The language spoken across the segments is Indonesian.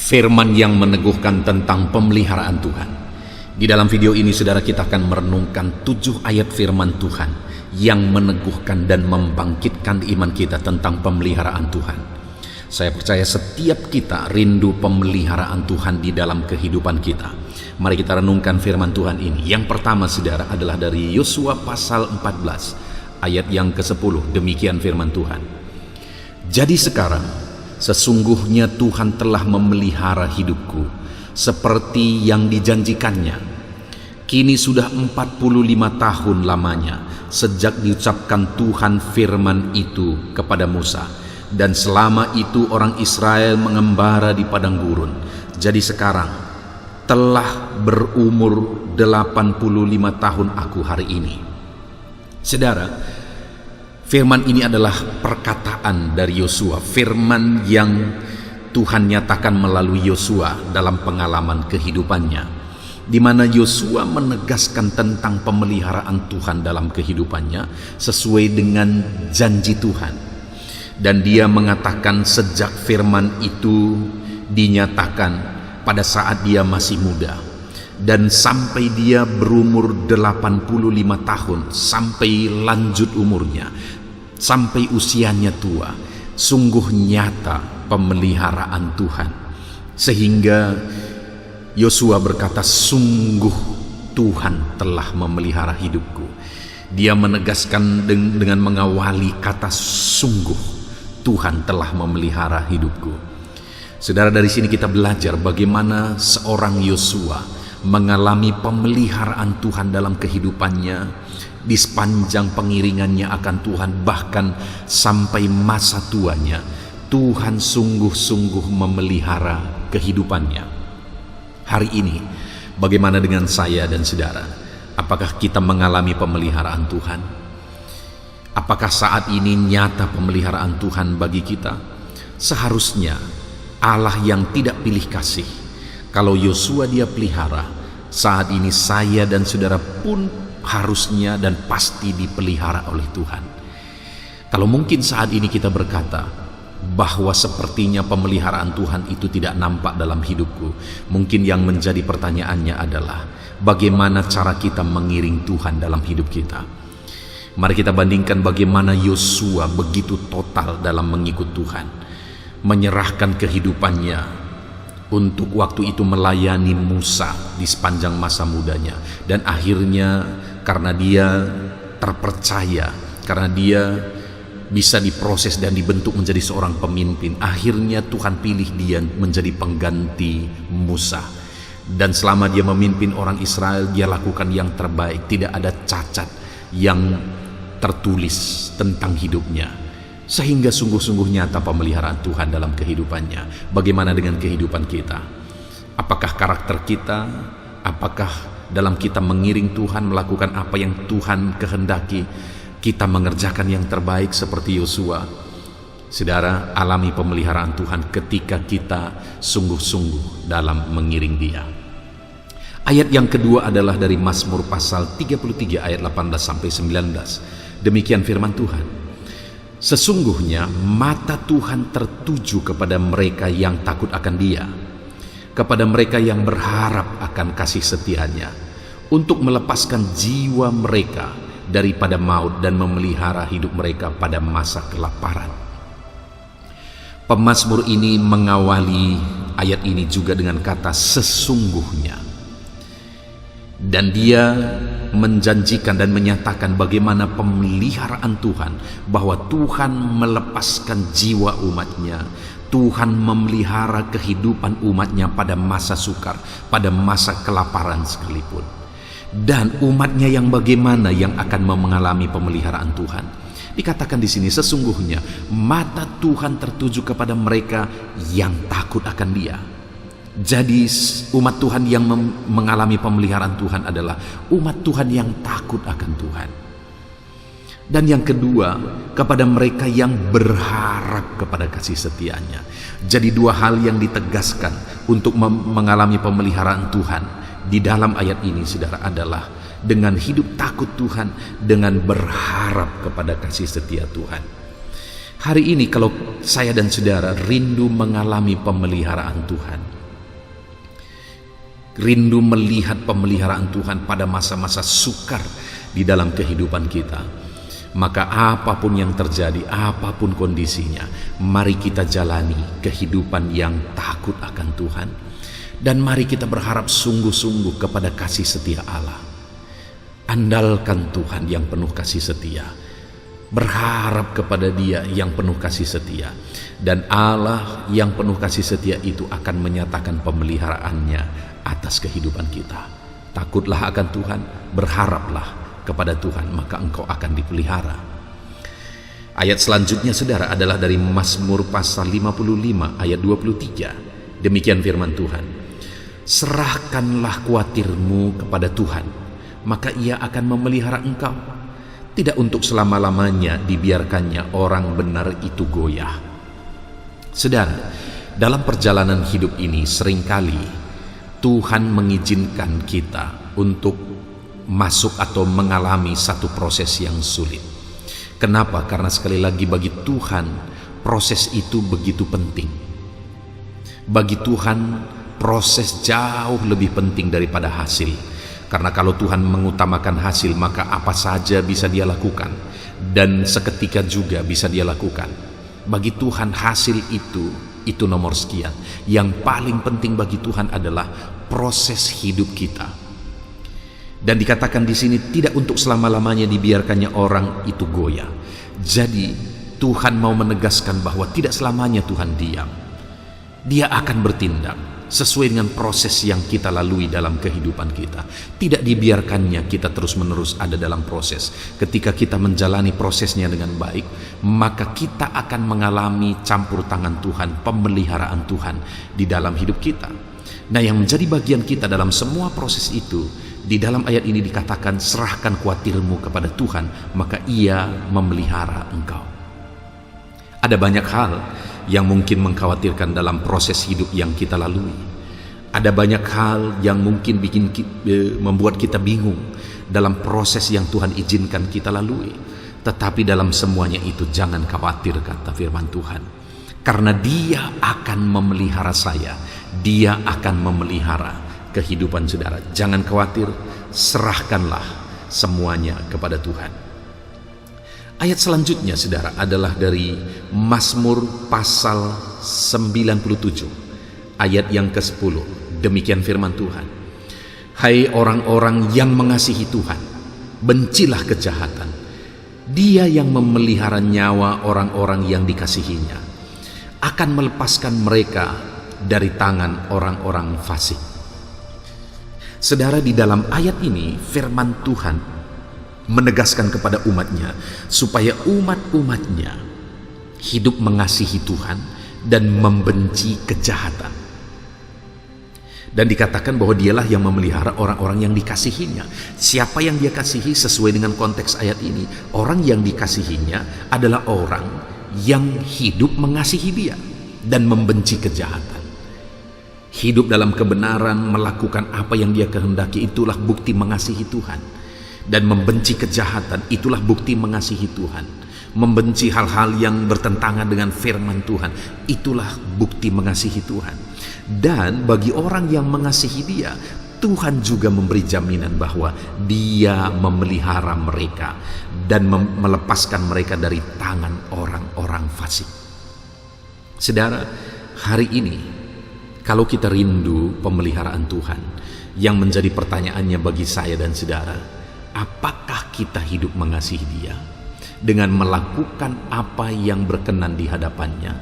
Firman yang meneguhkan tentang pemeliharaan Tuhan. Di dalam video ini saudara, kita akan merenungkan 7 ayat firman Tuhan yang meneguhkan dan membangkitkan iman kita tentang pemeliharaan Tuhan. Saya percaya setiap kita rindu pemeliharaan Tuhan di dalam kehidupan kita. Mari kita renungkan firman Tuhan ini. Yang pertama saudara adalah dari Yosua pasal 14 ayat yang ke-10. Demikian firman Tuhan. Jadi sekarang sesungguhnya Tuhan telah memelihara hidupku seperti yang dijanjikannya. Kini sudah 45 tahun lamanya sejak diucapkan Tuhan firman itu kepada Musa. Dan selama itu orang Israel mengembara di padang gurun. Jadi sekarang telah berumur 85 tahun aku hari ini. Saudara, firman ini adalah perkataan dari Yosua, firman yang Tuhan nyatakan melalui Yosua dalam pengalaman kehidupannya, di mana Yosua menegaskan tentang pemeliharaan Tuhan dalam kehidupannya sesuai dengan janji Tuhan. Dan dia mengatakan sejak firman itu dinyatakan pada saat dia masih muda, dan sampai dia berumur 85 tahun, sampai lanjut umurnya, sampai usianya tua, sungguh nyata pemeliharaan Tuhan. Sehingga Yosua berkata, sungguh Tuhan telah memelihara hidupku. Dia menegaskan dengan mengawali kata sungguh, Tuhan telah memelihara hidupku. Saudara, dari sini kita belajar bagaimana seorang Yosua mengalami pemeliharaan Tuhan dalam kehidupannya di sepanjang pengiringannya akan Tuhan, bahkan sampai masa tuanya. Tuhan sungguh-sungguh memelihara kehidupannya. Hari ini, bagaimana dengan saya dan saudara? Apakah kita mengalami pemeliharaan Tuhan? Apakah saat ini nyata pemeliharaan Tuhan bagi kita? Seharusnya Allah yang tidak pilih kasih, kalau Yosua dia pelihara, saat ini saya dan saudara pun harusnya dan pasti dipelihara oleh Tuhan. Kalau mungkin saat ini kita berkata bahwa sepertinya pemeliharaan Tuhan itu tidak nampak dalam hidupku, mungkin yang menjadi pertanyaannya adalah bagaimana cara kita mengiring Tuhan dalam hidup kita. Mari kita bandingkan bagaimana Yosua begitu total dalam mengikut Tuhan, menyerahkan kehidupannya untuk waktu itu melayani Musa di sepanjang masa mudanya. Dan akhirnya karena dia terpercaya, karena dia bisa diproses dan dibentuk menjadi seorang pemimpin, akhirnya Tuhan pilih dia menjadi pengganti Musa. Dan selama dia memimpin orang Israel, dia lakukan yang terbaik, tidak ada cacat yang tertulis tentang hidupnya. Sehingga sungguh-sungguh nyata pemeliharaan Tuhan dalam kehidupannya. Bagaimana dengan kehidupan kita? Apakah karakter kita, apakah dalam kita mengiring Tuhan, melakukan apa yang Tuhan kehendaki, kita mengerjakan yang terbaik seperti Yosua? Saudara, alami pemeliharaan Tuhan ketika kita sungguh-sungguh dalam mengiring Dia. Ayat yang kedua adalah dari Mazmur pasal 33 ayat 18-19. Demikian firman Tuhan. Sesungguhnya mata Tuhan tertuju kepada mereka yang takut akan Dia, kepada mereka yang berharap akan kasih setianya, untuk melepaskan jiwa mereka daripada maut dan memelihara hidup mereka pada masa kelaparan. Pemazmur ini mengawali ayat ini juga dengan kata sesungguhnya. Dan dia menjanjikan dan menyatakan bagaimana pemeliharaan Tuhan, bahwa Tuhan melepaskan jiwa umatnya, Tuhan memelihara kehidupan umatnya pada masa sukar, pada masa kelaparan sekalipun. Dan umatnya yang bagaimana yang akan mengalami pemeliharaan Tuhan? Dikatakan di sini sesungguhnya mata Tuhan tertuju kepada mereka yang takut akan Dia. Jadi umat Tuhan yang mengalami pemeliharaan Tuhan adalah umat Tuhan yang takut akan Tuhan. Dan yang kedua, kepada mereka yang berharap kepada kasih setianya. Jadi dua hal yang ditegaskan untuk mengalami pemeliharaan Tuhan di dalam ayat ini saudara adalah dengan hidup takut Tuhan, dengan berharap kepada kasih setia Tuhan. Hari ini kalau saya dan saudara rindu mengalami pemeliharaan Tuhan, rindu melihat pemeliharaan Tuhan pada masa-masa sukar di dalam kehidupan kita. Maka apapun yang terjadi, apapun kondisinya, mari kita jalani kehidupan yang takut akan Tuhan, dan mari kita berharap sungguh-sungguh kepada kasih setia Allah. Andalkan Tuhan yang penuh kasih setia, berharap kepada Dia yang penuh kasih setia, dan Allah yang penuh kasih setia itu akan menyatakan pemeliharaannya atas kehidupan kita. Takutlah akan Tuhan, berharaplah kepada Tuhan, maka engkau akan dipelihara. Ayat selanjutnya saudara adalah dari Mazmur pasal 55 ayat 23. Demikian firman Tuhan, serahkanlah khawatirmu kepada Tuhan, maka Ia akan memelihara engkau. Tidak untuk selama-lamanya dibiarkannya orang benar itu goyah. Saudara, dalam perjalanan hidup ini seringkali Tuhan mengizinkan kita untuk masuk atau mengalami satu proses yang sulit. Kenapa? Karena sekali lagi bagi Tuhan proses itu begitu penting. Bagi Tuhan proses jauh lebih penting daripada hasil. Karena kalau Tuhan mengutamakan hasil, maka apa saja bisa Dia lakukan, dan seketika juga bisa Dia lakukan. Bagi Tuhan hasil itu nomor sekian. Yang paling penting bagi Tuhan adalah proses hidup kita. Dan dikatakan di sini tidak untuk selama-lamanya dibiarkannya orang itu goyah. Jadi Tuhan mau menegaskan bahwa tidak selamanya Tuhan diam. Dia akan bertindak sesuai dengan proses yang kita lalui dalam kehidupan kita. Tidak dibiarkannya kita terus-menerus ada dalam proses. Ketika kita menjalani prosesnya dengan baik, maka kita akan mengalami campur tangan Tuhan, pemeliharaan Tuhan di dalam hidup kita. Nah, yang menjadi bagian kita dalam semua proses itu, di dalam ayat ini dikatakan, serahkan khawatirmu kepada Tuhan, maka Ia memelihara engkau. Ada banyak hal yang mungkin mengkhawatirkan dalam proses hidup yang kita lalui. Ada banyak hal yang mungkin membuat kita bingung dalam proses yang Tuhan izinkan kita lalui. Tetapi dalam semuanya itu jangan khawatir, kata firman Tuhan. Karena Dia akan memelihara saya, Dia akan memelihara kehidupan saudara. Jangan khawatir, serahkanlah semuanya kepada Tuhan. Ayat selanjutnya saudara adalah dari Mazmur pasal 97 ayat yang ke-10. Demikian firman Tuhan, hai orang-orang yang mengasihi Tuhan, bencilah kejahatan. Dia yang memelihara nyawa orang-orang yang dikasihinya, akan melepaskan mereka dari tangan orang-orang fasik. Saudara, di dalam ayat ini firman Tuhan menegaskan kepada umatnya supaya umat-umatnya hidup mengasihi Tuhan dan membenci kejahatan. Dan dikatakan bahwa Dialah yang memelihara orang-orang yang dikasihinya. Siapa yang Dia kasihi sesuai dengan konteks ayat ini? Orang yang dikasihinya adalah orang yang hidup mengasihi Dia dan membenci kejahatan. Hidup dalam kebenaran, melakukan apa yang Dia kehendaki, itulah bukti mengasihi Tuhan. Dan membenci kejahatan, itulah bukti mengasihi Tuhan. Membenci hal-hal yang bertentangan dengan firman Tuhan, itulah bukti mengasihi Tuhan. Dan bagi orang yang mengasihi Dia, Tuhan juga memberi jaminan bahwa Dia memelihara mereka dan melepaskan mereka dari tangan orang-orang fasik. Saudara, hari ini kalau kita rindu pemeliharaan Tuhan, yang menjadi pertanyaannya bagi saya dan saudara, apakah kita hidup mengasihi Dia dengan melakukan apa yang berkenan di hadapannya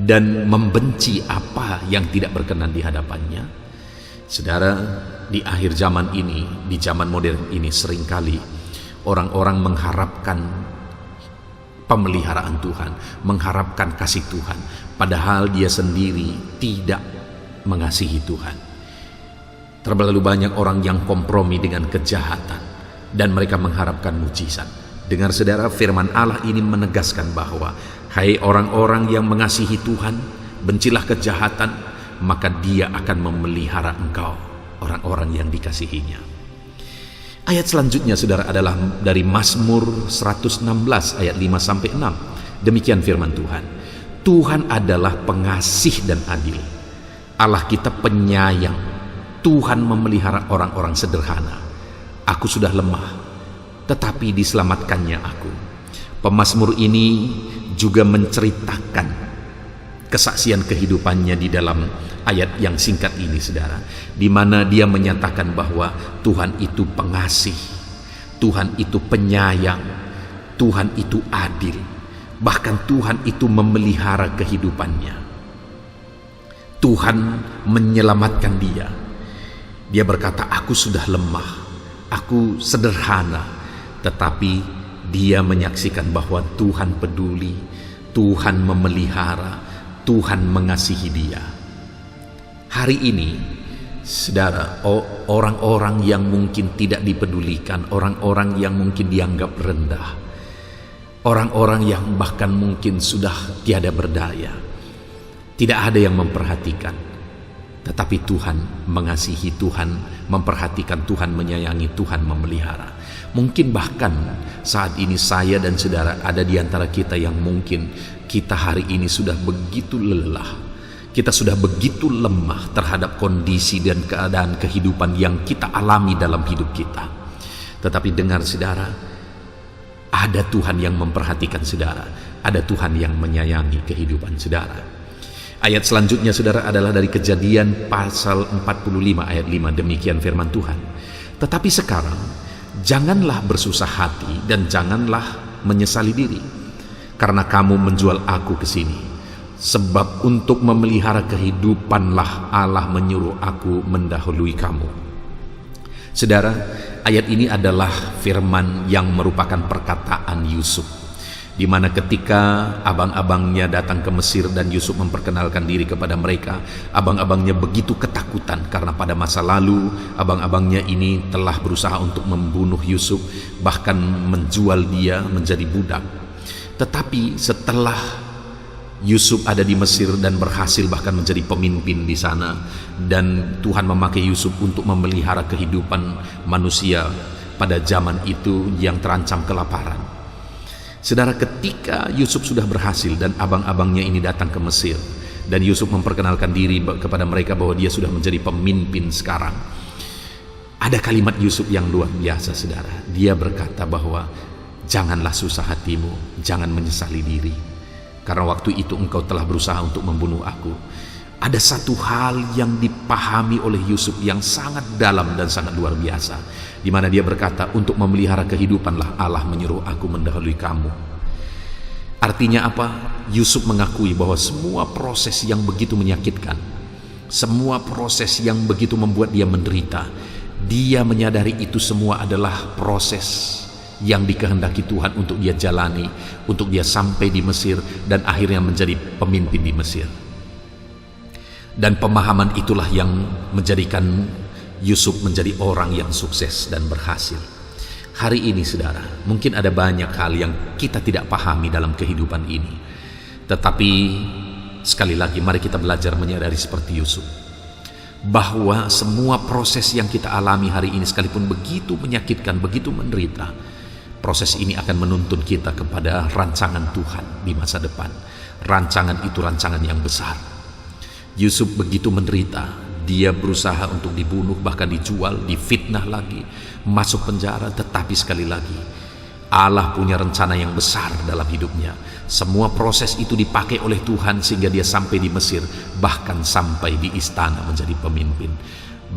dan membenci apa yang tidak berkenan di hadapannya? Saudara, di akhir zaman ini, di zaman modern ini, seringkali orang-orang mengharapkan pemeliharaan Tuhan, mengharapkan kasih Tuhan, padahal dia sendiri tidak mengasihi Tuhan. Terlalu banyak orang yang kompromi dengan kejahatan dan mereka mengharapkan mujizat. Dengar saudara, firman Allah ini menegaskan bahwa hai orang-orang yang mengasihi Tuhan, bencilah kejahatan, maka Dia akan memelihara engkau, orang-orang yang dikasihinya. Ayat selanjutnya saudara adalah dari Mazmur 116 ayat 5-6. Demikian firman Tuhan, Tuhan adalah pengasih dan adil, Allah kita penyayang, Tuhan memelihara orang-orang sederhana. Aku sudah lemah, tetapi diselamatkannya aku. Pemazmur ini juga menceritakan kesaksian kehidupannya di dalam ayat yang singkat ini, saudara, di mana dia menyatakan bahwa Tuhan itu pengasih, Tuhan itu penyayang, Tuhan itu adil, bahkan Tuhan itu memelihara kehidupannya. Tuhan menyelamatkan dia. Dia berkata, aku sudah lemah, aku sederhana, tetapi dia menyaksikan bahwa Tuhan peduli, Tuhan memelihara, Tuhan mengasihi dia. Hari ini, saudara, orang-orang yang mungkin tidak dipedulikan, orang-orang yang mungkin dianggap rendah, orang-orang yang bahkan mungkin sudah tiada berdaya, tidak ada yang memperhatikan. Tetapi Tuhan mengasihi, Tuhan memperhatikan, Tuhan menyayangi, Tuhan memelihara. Mungkin bahkan saat ini saya dan saudara ada di antara kita yang mungkin kita hari ini sudah begitu lelah, kita sudah begitu lemah terhadap kondisi dan keadaan kehidupan yang kita alami dalam hidup kita. Tetapi dengar saudara, ada Tuhan yang memperhatikan saudara, ada Tuhan yang menyayangi kehidupan saudara. Ayat selanjutnya saudara adalah dari Kejadian pasal 45 ayat 5. Demikian firman Tuhan. Tetapi sekarang janganlah bersusah hati dan janganlah menyesali diri, karena kamu menjual aku ke sini. Sebab untuk memelihara kehidupanlah Allah menyuruh aku mendahului kamu. Saudara, ayat ini adalah firman yang merupakan perkataan Yusuf, di mana ketika abang-abangnya datang ke Mesir dan Yusuf memperkenalkan diri kepada mereka, abang-abangnya begitu ketakutan karena pada masa lalu abang-abangnya ini telah berusaha untuk membunuh Yusuf, bahkan menjual dia menjadi budak. Tetapi setelah Yusuf ada di Mesir dan berhasil bahkan menjadi pemimpin di sana, dan Tuhan memakai Yusuf untuk memelihara kehidupan manusia pada zaman itu yang terancam kelaparan. Saudara, ketika Yusuf sudah berhasil dan abang-abangnya ini datang ke Mesir dan Yusuf memperkenalkan diri kepada mereka bahwa dia sudah menjadi pemimpin sekarang, ada kalimat Yusuf yang luar biasa, saudara. Dia berkata bahwa janganlah susah hatimu, jangan menyesali diri, karena waktu itu engkau telah berusaha untuk membunuh aku. Ada satu hal yang dipahami oleh Yusuf yang sangat dalam dan sangat luar biasa, di mana dia berkata, untuk memelihara kehidupanlah Allah menyuruh aku mendahului kamu. Artinya apa? Yusuf mengakui bahwa semua proses yang begitu menyakitkan, semua proses yang begitu membuat dia menderita, dia menyadari itu semua adalah proses yang dikehendaki Tuhan untuk dia jalani, untuk dia sampai di Mesir dan akhirnya menjadi pemimpin di Mesir. Dan pemahaman itulah yang menjadikan Yusuf menjadi orang yang sukses dan berhasil. Hari ini saudara, mungkin ada banyak hal yang kita tidak pahami dalam kehidupan ini. Tetapi sekali lagi mari kita belajar menyadari seperti Yusuf, bahwa semua proses yang kita alami hari ini sekalipun begitu menyakitkan, begitu menderita, proses ini akan menuntun kita kepada rancangan Tuhan di masa depan. Rancangan itu rancangan yang besar. Yusuf begitu menderita, dia berusaha untuk dibunuh, bahkan dijual, difitnah lagi, masuk penjara. Tetapi sekali lagi, Allah punya rencana yang besar dalam hidupnya. Semua proses itu dipakai oleh Tuhan sehingga dia sampai di Mesir, bahkan sampai di istana menjadi pemimpin.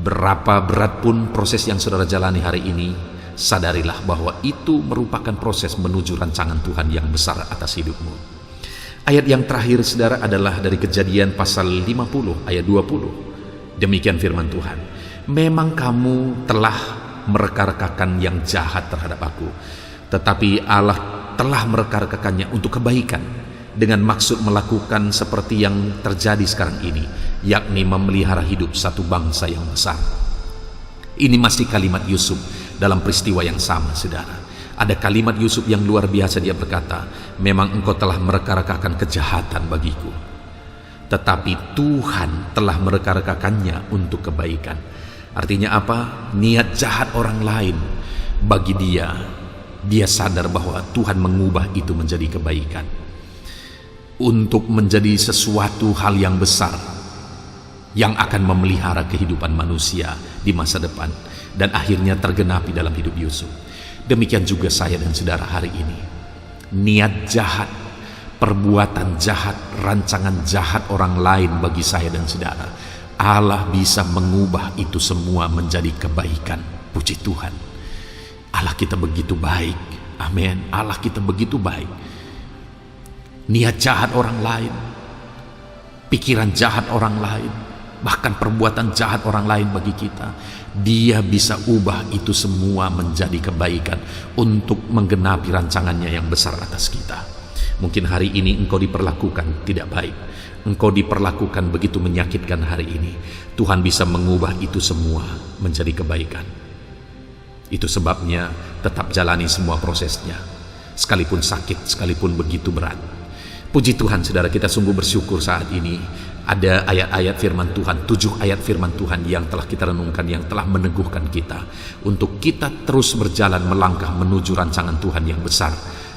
Berapa berat pun proses yang saudara jalani hari ini, sadarilah bahwa itu merupakan proses menuju rancangan Tuhan yang besar atas hidupmu. Ayat yang terakhir saudara adalah dari Kejadian pasal 50 ayat 20. Demikian firman Tuhan. Memang kamu telah mereka-rekakan yang jahat terhadap aku, tetapi Allah telah mereka-rekakannya untuk kebaikan, dengan maksud melakukan seperti yang terjadi sekarang ini, yakni memelihara hidup satu bangsa yang besar. Ini masih kalimat Yusuf dalam peristiwa yang sama, saudara. Ada kalimat Yusuf yang luar biasa, dia berkata, memang engkau telah mereka-rekakan kejahatan bagiku, tetapi Tuhan telah mereka-rekakannya untuk kebaikan. Artinya apa? Niat jahat orang lain, bagi dia sadar bahwa Tuhan mengubah itu menjadi kebaikan, untuk menjadi sesuatu hal yang besar. yang akan memelihara kehidupan manusia di masa depan dan akhirnya tergenapi dalam hidup Yusuf. Demikian juga saya dan saudara hari ini. Niat jahat, perbuatan jahat, rancangan jahat orang lain bagi saya dan saudara, Allah bisa mengubah itu semua menjadi kebaikan. Puji Tuhan. Allah kita begitu baik. Amin. Allah kita begitu baik. Niat jahat orang lain, pikiran jahat orang lain, bahkan perbuatan jahat orang lain bagi kita, Dia bisa ubah itu semua menjadi kebaikan untuk menggenapi rancangannya yang besar atas kita. Mungkin hari ini engkau diperlakukan tidak baik, engkau diperlakukan begitu menyakitkan hari ini. Tuhan bisa mengubah itu semua menjadi kebaikan. Itu sebabnya tetap jalani semua prosesnya, sekalipun sakit, sekalipun begitu berat. Puji Tuhan, saudara, kita sungguh bersyukur saat ini ada ayat-ayat firman Tuhan, 7 ayat firman Tuhan yang telah kita renungkan, yang telah meneguhkan kita untuk kita terus berjalan melangkah menuju rancangan Tuhan yang besar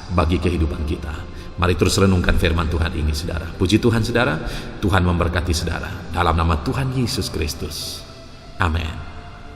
bagi kehidupan kita. Mari terus renungkan firman Tuhan ini, saudara. Puji Tuhan, saudara. Tuhan memberkati saudara. Dalam nama Tuhan Yesus Kristus. Amin.